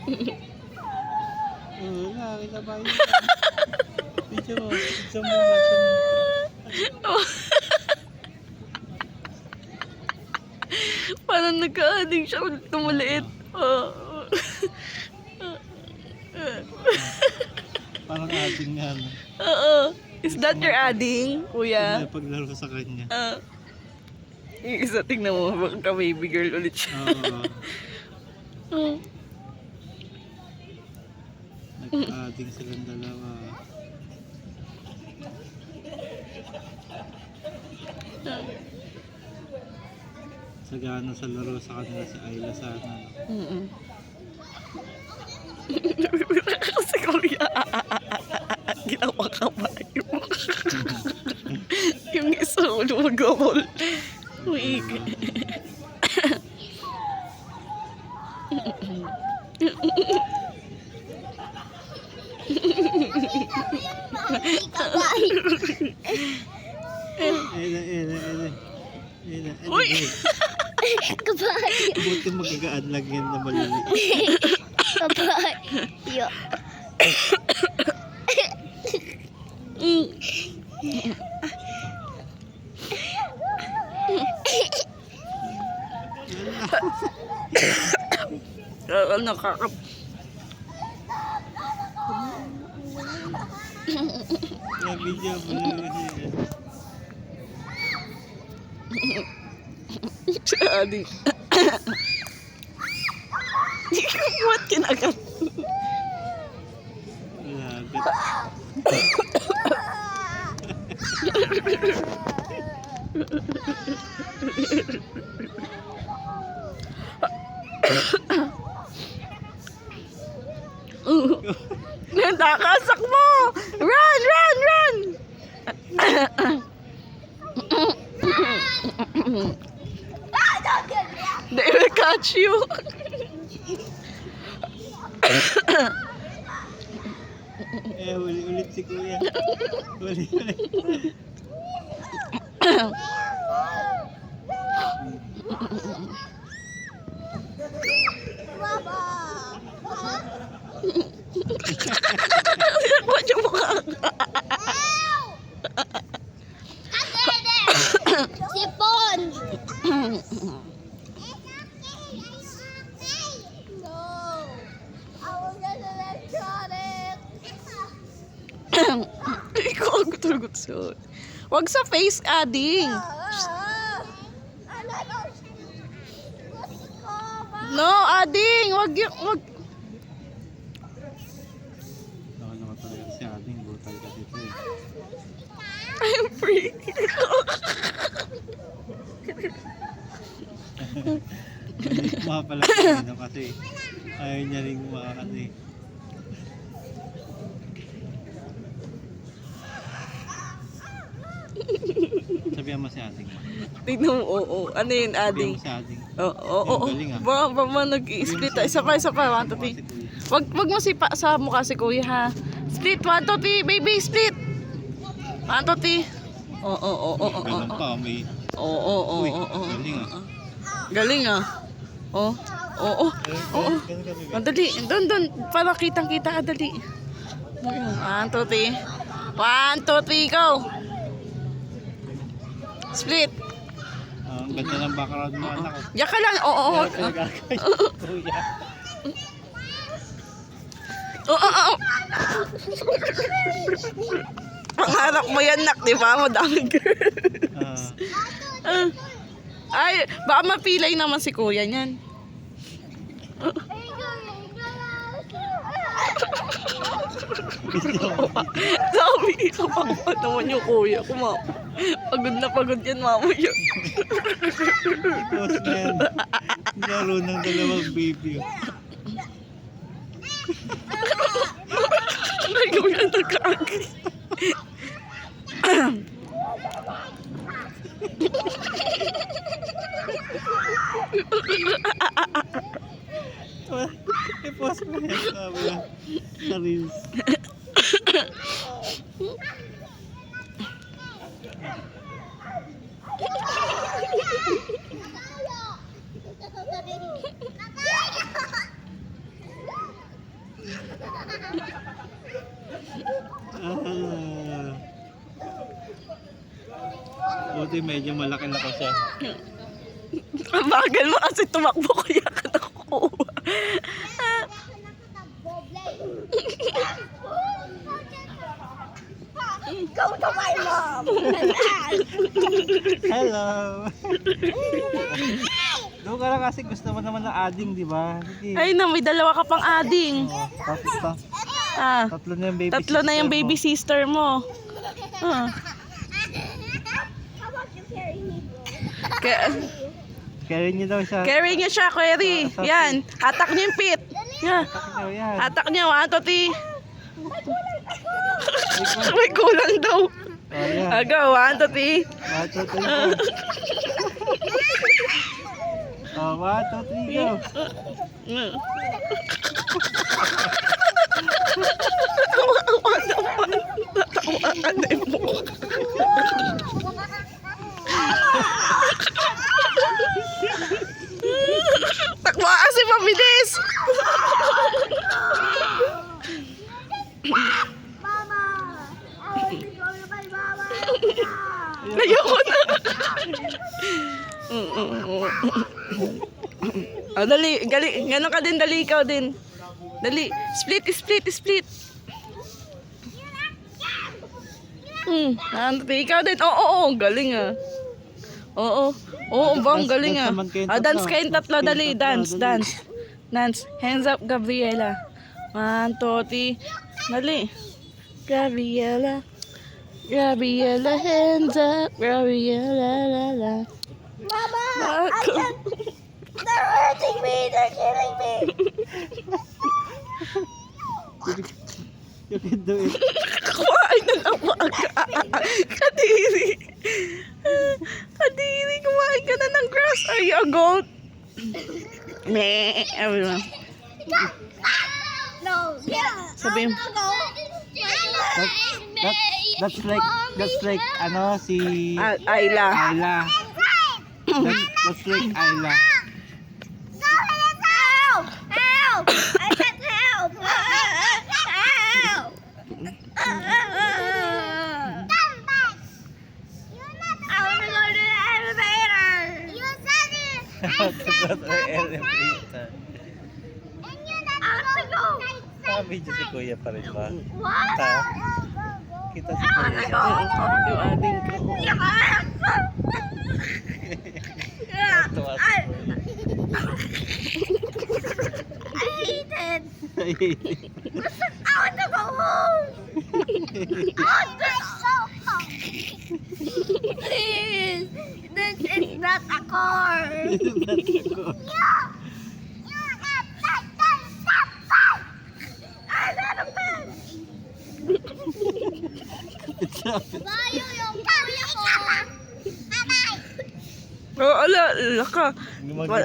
Wala, kita ba yun? Video mo, video mo, video mo. Parang nagka-addict siya ulit na maliit. Parang ating nga. Oo. Is that your adding, kuya? Paglaro sa kanya. Yung isa, tingnan mo, baka baby girl ulit siya. Nag-adding silang dalawa. Sagana sa laro sa kanila si Ayla sana. Kasi kuya, ginawa ka ba? Yung isa ulo mag-gawal. Uig. Uy! Kabayo. Buti magagaan lang yan na maliliit. Kabayo. Nakakap. Yung video mo yun. Adi. What kinagat? Lagat. Nakasak mo! Run! Run! Run! They will catch you. Ulit si kuya. Ulit. Watch yung mukha. Sipon. Ikaw ang gutul-gut siya. Wag sa face adding. No, adding. Wag yung... Wag. Nakalawa talaga si ating brutal kasi ito eh. I'm freak. Mga pala kanina kasi ayaw niya rin kumakasi. Sabihan mo si ating. Tignan mo, oo. Ano yun, Sabihan adding? mo si ating. Oo. Ang galing, ah. Ba nag-i-split. Isa pa. 1, 2, 3. Wag mo sipa sa mukha si kuya, ha. Split, 1, 2, 3. Baby, split. 1, 2, 3. Oo. Ganun pa, may... Oo. Uy, galing ah. Galing ah. Oo. Ganun ka, bebe. Ang dali. Doon. Para kitang-kita ka, dali. 1, 2, 3. 1, 2, 3, go. Split. Ang ganda ng background mo, anak ko. Diyan ka lang. Oo. Kuya. Oo. Ang harap mo yan, nak, di ba? Madaming girl. Ay, baka mapilay naman si kuya niyan. Sabi, kawawa naman yung kuya ko, mama. Pagod yan, mama yun. Post na yan. Laro ng dalawang baby. Ay, kuya, nagkakagay. I-post mo yan sa reels. Buti medyo malaki-laki siya. Ang bagal mo kasi tumakbo kaya ka nakukuha. Go to my mom. Hello! Doon ka lang kasi gusto mo naman ng ading, di ba? Sige. Ay na, may dalawa ka pang ading. Ah, Tatlo na yung baby tatlo na yung baby sister mo. Ah. Carry niyo daw siya. Carry niya siya, Query. Yan, hatak niyo yung pit. Yeah. Takot yan. Hatak niya, 1, 2, 3. May kulang daw. Oh, yan. Agaw, 1, 2, 3. 1, 2, 3, go. Oh, 1, 2, 3, go. Natawa naman. Natawa ka din mo. Takwa kasi mabilis. Mama, I want to go to my mama. Ayoko na. Oh, dali, gali, gano'n ka din, dali ikaw din. Dali, split, split, split. Ikaw din. Oo, galing ah. Oo, bang galing ah. Dance kayong tatlo, dali, dance. Dance, hands up, Gabriela. 1, 2, 3, dali. Gabriela, hands up, Gabriela, la la. Mama, Ako. they're hurting me. They're killing me. You can do it. Kumain na lang maaga. Kadiri. Kadiri, kumain ka na ng grass. Are you a goat? Meh. Everyone. No, yeah. Sabi mo. That's like, ano, si Ayla. Ayla. That's like Ayla. Help! Help! I said help! Help! I want to go to the elevator. You said it. Elevator. I want to go. Video si Kuya pa rin ba? What? Kita si I want to Kuya. go. Yung ading ko. Tuwa si I Kuya. hate it. I want to go home. I want to go home. Please. This is not a car. I'm not a pet. Bayo yung kuya ko. Oh, ala ka.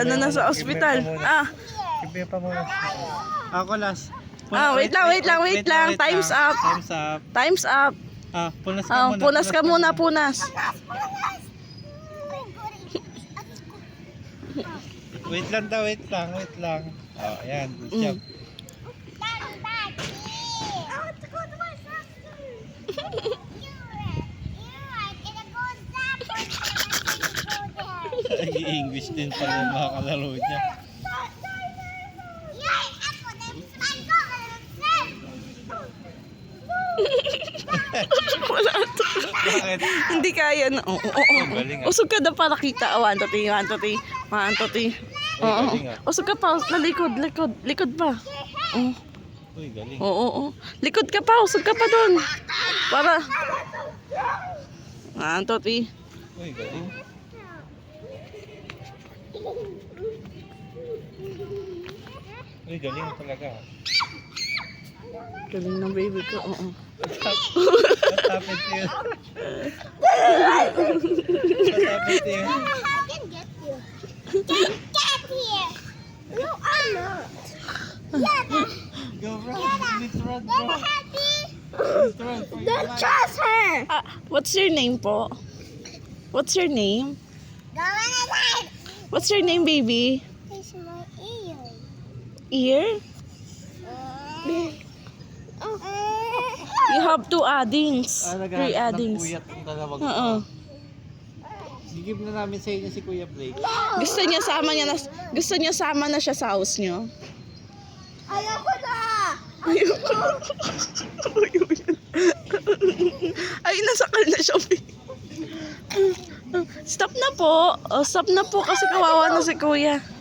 Ano na sa ospital? Ah, Give pa muna. Ako last. wait lang. Time's up. Time's up. Time's up. Punas ka muna. Punas ka muna, punas. Wait lang daw, wait lang. Oh, ayan. Good job. English din pala yung mga kalaro niya. Wala to. Bakit? Hindi kaya na. Oo. Galing ah. Usog ka na para kita. 1, 2, 3, 1, 2, 3. 1, 2, 3. Oo. galing ah. Usog ka pa. Likod pa. Oo. Uy, galing. Oo. Likod ka pa. Usog ka pa dun. Para. 1, 2, 3. Uy, galing. Uy, galing talaga. Galing ng baby ko. Oo. What happened to you? What happened to you? I can get you. Get here. No, I'm not. Go run. Let's run, bro. Happy. Let's run for your Don't life. trust her. What's your name po? What's your name? Go on a light. What's your name, baby? It's my ear. Ear? Oh. You have 2 addings. 3 Naghahanap ng addings. puyat ang dalawang. Oo. Give na namin sa inyo si Kuya Blake. Gusto niya sama na siya sa house niyo. Ayoko na! Ay, nasakal na siya. Stop na po. Oh, stop na po kasi kawawa na si kuya.